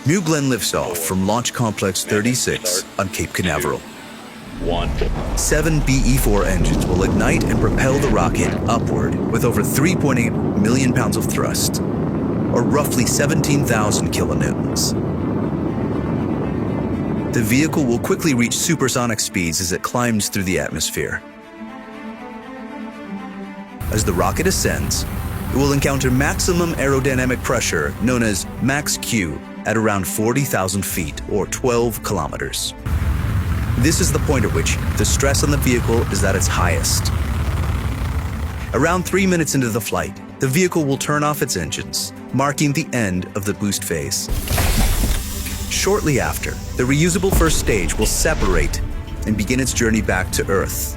New Glenn lifts off from Launch Complex 36 on Cape Canaveral. 7 BE-4 engines will ignite and propel the rocket upward with over 3.8 million pounds of thrust, or roughly 17,000 kilonewtons. The vehicle will quickly reach supersonic speeds as it climbs through the atmosphere. As the rocket ascends, it will encounter maximum aerodynamic pressure known as max Q at around 40,000 feet or 12 kilometers. This is the point at which the stress on the vehicle is at its highest. Around 3 minutes into the flight, the vehicle will turn off its engines, marking the end of the boost phase. Shortly after, the reusable first stage will separate and begin its journey back to Earth.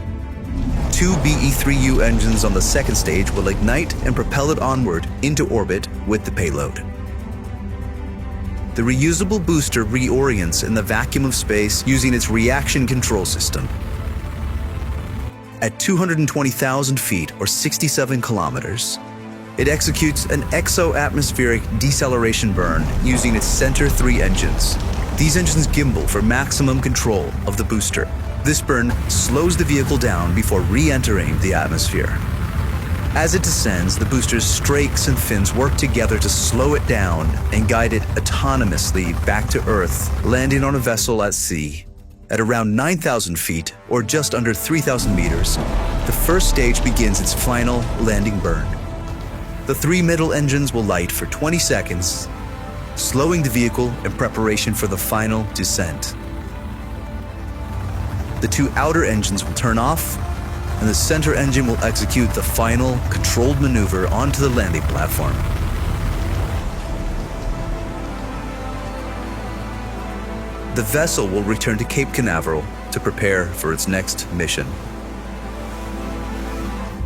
2 BE-3U engines on the second stage will ignite and propel it onward into orbit with the payload. The reusable booster reorients in the vacuum of space using its reaction control system. At 220,000 feet or 67 kilometers, it executes an exo-atmospheric deceleration burn using its Center 3 engines. These engines gimbal for maximum control of the booster. This burn slows the vehicle down before re-entering the atmosphere. As it descends, the booster's strakes and fins work together to slow it down and guide it autonomously back to Earth, landing on a vessel at sea. At around 9,000 feet, or just under 3,000 meters, the first stage begins its final landing burn. The 3 middle engines will light for 20 seconds, slowing the vehicle in preparation for the final descent. The 2 outer engines will turn off, and the center engine will execute the final controlled maneuver onto the landing platform. The vessel will return to Cape Canaveral to prepare for its next mission.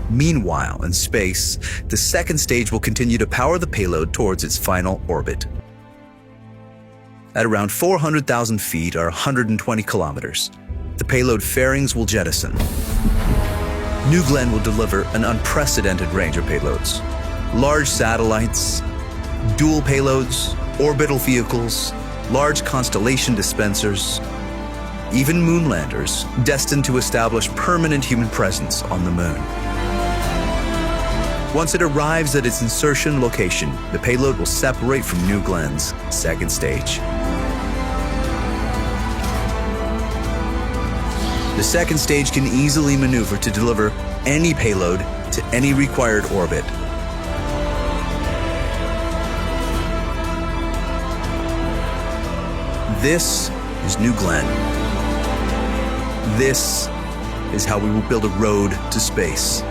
Meanwhile, in space, the second stage will continue to power the payload towards its final orbit. At around 400,000 feet or 120 kilometers, the payload fairings will jettison. New Glenn will deliver an unprecedented range of payloads. Large satellites, dual payloads, orbital vehicles, large constellation dispensers, even moon landers destined to establish permanent human presence on the moon. Once it arrives at its insertion location, the payload will separate from New Glenn's second stage. The second stage can easily maneuver to deliver any payload to any required orbit. This is New Glenn. This is how we will build a road to space.